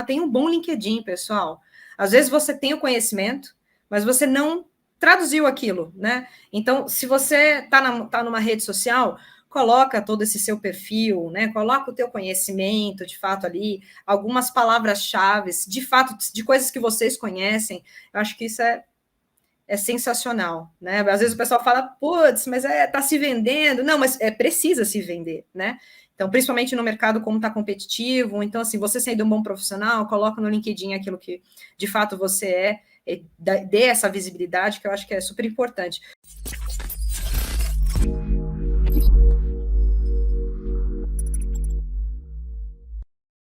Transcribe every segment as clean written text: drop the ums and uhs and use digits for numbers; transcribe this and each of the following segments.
Tenha um bom LinkedIn, pessoal. Às vezes você tem o conhecimento, mas você não traduziu aquilo, né? Então, se você tá numa rede social, coloca todo esse seu perfil, né? Coloca o teu conhecimento, de fato, ali, algumas palavras-chave, de fato, de coisas que vocês conhecem. Eu acho que isso é sensacional, né? Às vezes o pessoal fala, putz, mas tá se vendendo. Não, mas precisa se vender, né? Então, principalmente no mercado como está competitivo. Então, assim, você sendo um bom profissional, coloca no LinkedIn aquilo que de fato você dê essa visibilidade, que eu acho que é super importante.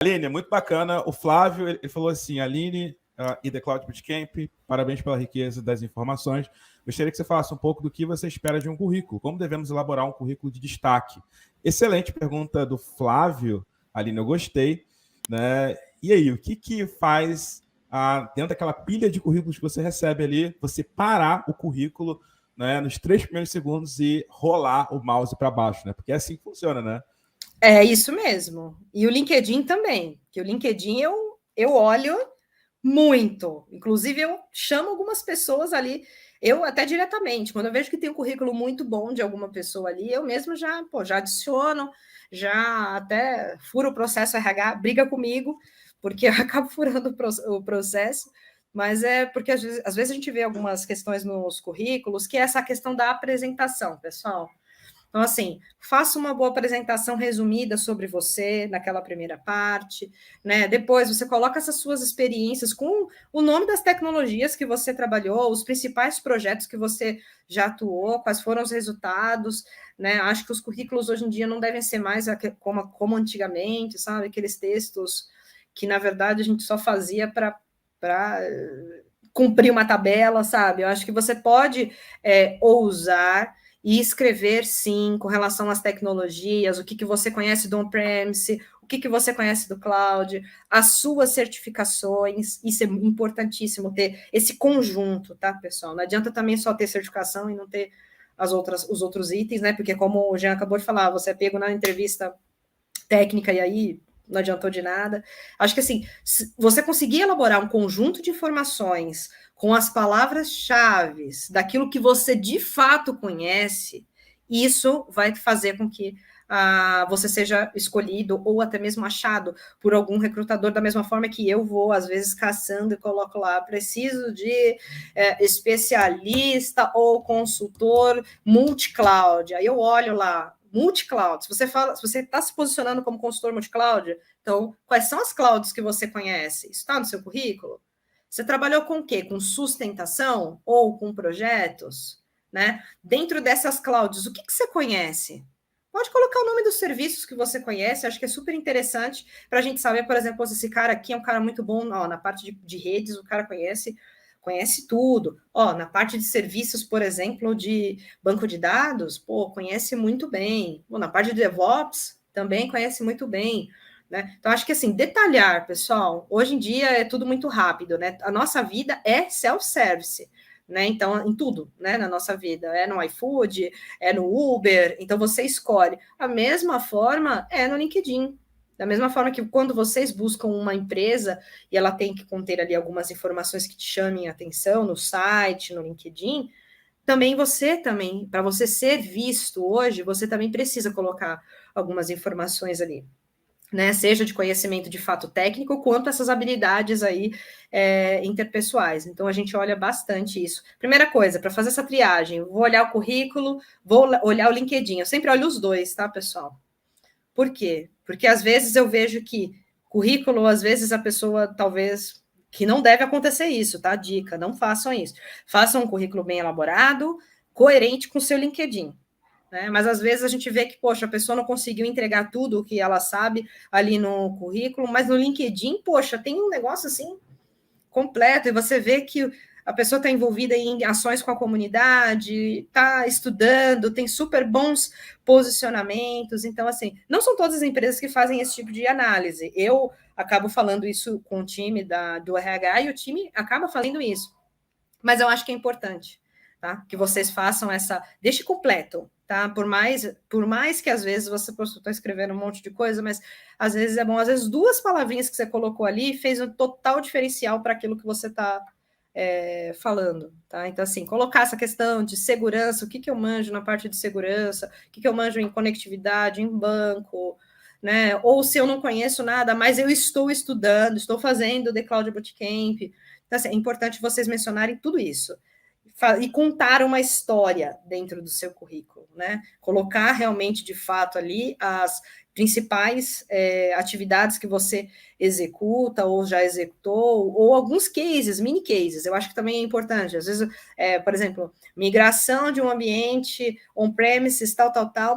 Aline, muito bacana. O Flávio, ele falou assim, Aline e The Cloud Bootcamp, parabéns pela riqueza das informações. Gostaria que você falasse um pouco do que você espera de um currículo, como devemos elaborar um currículo de destaque. Excelente pergunta do Flávio, Aline, eu gostei. Né? E aí, o que faz dentro daquela pilha de currículos que você recebe ali, você parar o currículo, né, nos 3 primeiros segundos e rolar o mouse para baixo, né? Porque é assim que funciona, né? É isso mesmo. E o LinkedIn também, que o LinkedIn eu olho muito. Inclusive, eu chamo algumas pessoas ali, eu até diretamente, quando eu vejo que tem um currículo muito bom de alguma pessoa ali, eu mesmo já adiciono, já até furo o processo RH, briga comigo, porque eu acabo furando o processo, mas é porque às vezes a gente vê algumas questões nos currículos, que é essa questão da apresentação, pessoal. Então, assim, faça uma boa apresentação resumida sobre você naquela primeira parte, né? Depois você coloca essas suas experiências com o nome das tecnologias que você trabalhou, os principais projetos que você já atuou, quais foram os resultados, né? Acho que os currículos hoje em dia não devem ser mais como antigamente, sabe? Aqueles textos que, na verdade, a gente só fazia para cumprir uma tabela, sabe? Eu acho que você pode ousar e escrever, sim, com relação às tecnologias, o que você conhece do on-premise, o que você conhece do cloud, as suas certificações, isso é importantíssimo, ter esse conjunto, tá, pessoal? Não adianta também só ter certificação e não ter os outros itens, né? Porque, como o Jean acabou de falar, você é pego na entrevista técnica e aí não adiantou de nada. Acho que, assim, se você conseguir elaborar um conjunto de informações com as palavras-chave daquilo que você de fato conhece, isso vai fazer com que você seja escolhido ou até mesmo achado por algum recrutador, da mesma forma que eu vou, às vezes, caçando e coloco lá, preciso de especialista ou consultor multi-cloud. Aí eu olho lá, multi-cloud. Se você está se posicionando como consultor multi-cloud, então, quais são as clouds que você conhece? Isso está no seu currículo? Você trabalhou com o quê? Com sustentação ou com projetos? Né? Dentro dessas clouds, o que você conhece? Pode colocar o nome dos serviços que você conhece, acho que é super interessante para a gente saber, por exemplo, se esse cara aqui é um cara muito bom na parte de redes, o cara conhece tudo. Na parte de serviços, por exemplo, de banco de dados, conhece muito bem. Na parte de DevOps, também conhece muito bem. Né? Então, acho que, assim, detalhar, pessoal, hoje em dia é tudo muito rápido, né? A nossa vida é self-service, né? Então, em tudo, né, na nossa vida. É no iFood, é no Uber, então você escolhe. A mesma forma é no LinkedIn. Da mesma forma que quando vocês buscam uma empresa e ela tem que conter ali algumas informações que te chamem a atenção no site, no LinkedIn, também, para você ser visto hoje, você também precisa colocar algumas informações ali, né? Seja de conhecimento de fato técnico, quanto essas habilidades aí interpessoais. Então, a gente olha bastante isso. Primeira coisa, para fazer essa triagem, vou olhar o currículo, vou olhar o LinkedIn. Eu sempre olho os dois, tá, pessoal? Por quê? Porque às vezes eu vejo que currículo, às vezes a pessoa talvez que não deve acontecer isso, tá? Dica, não façam isso. Façam um currículo bem elaborado, coerente com o seu LinkedIn. Né? Mas às vezes a gente vê que, poxa, a pessoa não conseguiu entregar tudo o que ela sabe ali no currículo, mas no LinkedIn, poxa, tem um negócio assim completo, e você vê que a pessoa está envolvida em ações com a comunidade, está estudando, tem super bons posicionamentos. Então, assim, não são todas as empresas que fazem esse tipo de análise. Eu acabo falando isso com o time do RH e o time acaba fazendo isso. Mas eu acho que é importante, tá? Que vocês façam deixe completo, tá? Por mais que às vezes você está escrevendo um monte de coisa, mas às vezes é bom, às vezes 2 palavrinhas que você colocou ali fez um total diferencial para aquilo que você está falando, tá? Então, assim, colocar essa questão de segurança, o que eu manjo na parte de segurança, o que eu manjo em conectividade, em banco, né? Ou se eu não conheço nada, mas eu estou estudando, estou fazendo o The Cloud Bootcamp. Então, assim, é importante vocês mencionarem tudo isso e contar uma história dentro do seu currículo, né? Colocar realmente, de fato, ali as principais atividades que você executa ou já executou, ou alguns cases, mini cases, eu acho que também é importante. Às vezes, por exemplo, migração de um ambiente on-premises, tal,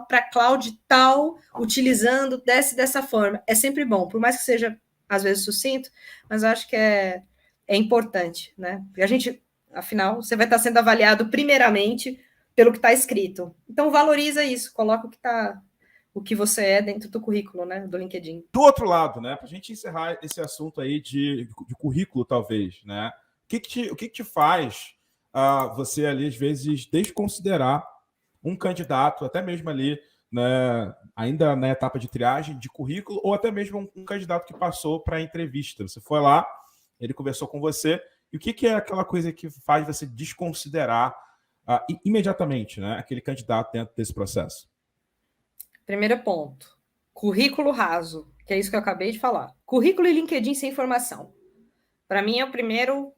para cloud tal, utilizando dessa forma. É sempre bom, por mais que seja, às vezes, sucinto, mas eu acho que é importante, né? Porque a gente, afinal, você vai estar sendo avaliado primeiramente pelo que está escrito. Então, valoriza isso, coloca o que você é dentro do currículo, né, do LinkedIn. Do outro lado, né, para a gente encerrar esse assunto aí de currículo, talvez, né, o que te faz você ali, às vezes, desconsiderar um candidato, até mesmo ali, né, ainda na etapa de triagem, de currículo, ou até mesmo um candidato que passou para a entrevista? Você foi lá, ele conversou com você, e o que é aquela coisa que faz você desconsiderar imediatamente, né, aquele candidato dentro desse processo? Primeiro ponto, currículo raso, que é isso que eu acabei de falar. Currículo e LinkedIn sem informação. Para mim é o primeiro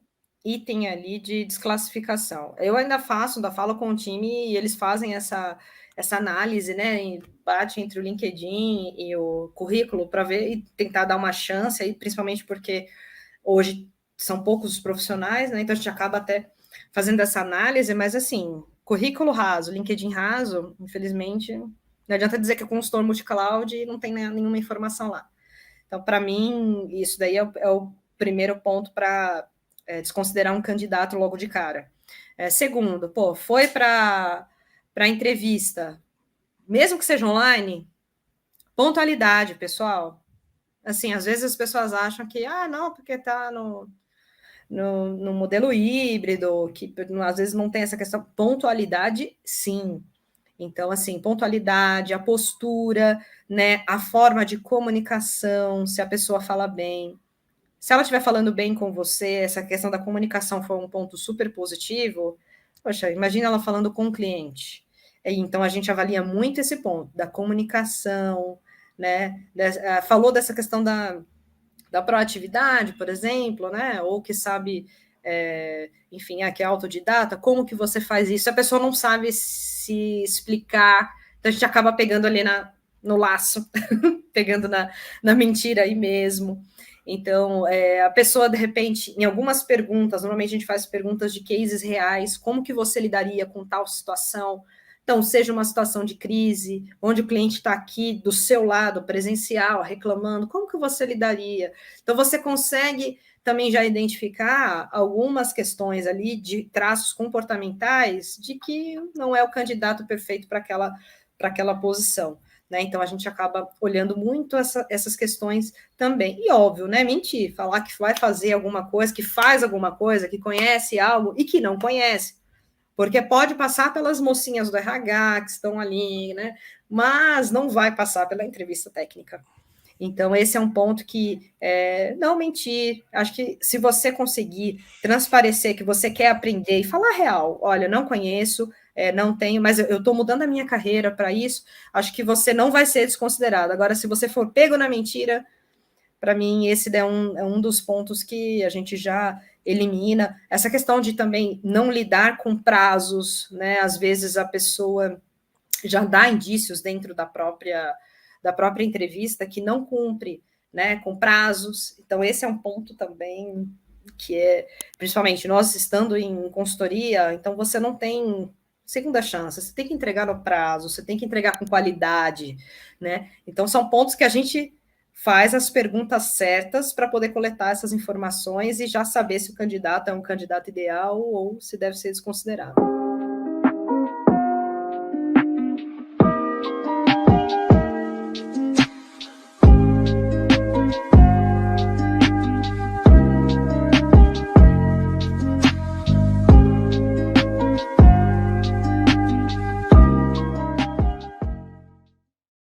item ali de desclassificação. Eu ainda falo com o time e eles fazem essa análise, né, bate entre o LinkedIn e o currículo para ver e tentar dar uma chance, aí, principalmente porque hoje são poucos os profissionais, né, então a gente acaba até fazendo essa análise, mas assim, currículo raso, LinkedIn raso, infelizmente, não adianta dizer que é consultor multicloud e não tem nenhuma informação lá. Então, para mim, isso daí é o primeiro ponto para desconsiderar um candidato logo de cara. Segundo, foi para a entrevista, mesmo que seja online, pontualidade, pessoal. Assim, às vezes as pessoas acham que, não, porque está no modelo híbrido, que às vezes não tem essa questão. Pontualidade, sim. Então, assim, pontualidade, a postura, né, a forma de comunicação, se a pessoa fala bem. Se ela estiver falando bem com você, essa questão da comunicação foi um ponto super positivo, poxa, imagina ela falando com o cliente. Então, a gente avalia muito esse ponto da comunicação, né? Falou dessa questão da proatividade, por exemplo, né? Ou que sabe, enfim, que é autodidata, como que você faz isso? A pessoa não sabe se explicar, então a gente acaba pegando ali no laço, pegando na mentira aí mesmo. Então, a pessoa, de repente, em algumas perguntas, normalmente a gente faz perguntas de cases reais, como que você lidaria com tal situação? Então, seja uma situação de crise, onde o cliente está aqui do seu lado, presencial, reclamando, como que você lidaria? Então, você consegue também já identificar algumas questões ali de traços comportamentais de que não é o candidato perfeito para aquela posição. Né? Então, a gente acaba olhando muito essas questões também. E, óbvio, né? Mentir, falar que vai fazer alguma coisa, que faz alguma coisa, que conhece algo e que não conhece. Porque pode passar pelas mocinhas do RH que estão ali, né? Mas não vai passar pela entrevista técnica. Então, esse é um ponto que não mentir. Acho que se você conseguir transparecer que você quer aprender e falar real, olha, não conheço, não tenho, mas eu estou mudando a minha carreira para isso, acho que você não vai ser desconsiderado. Agora, se você for pego na mentira, para mim, esse é um dos pontos que a gente já elimina. Essa questão de também não lidar com prazos, né? Às vezes a pessoa já dá indícios dentro da própria entrevista que não cumpre, né, com prazos. Então, esse é um ponto também que principalmente nós estando em consultoria, então você não tem segunda chance, você tem que entregar no prazo, você tem que entregar com qualidade, né? Então, são pontos que a gente faz as perguntas certas para poder coletar essas informações e já saber se o candidato é um candidato ideal ou se deve ser desconsiderado.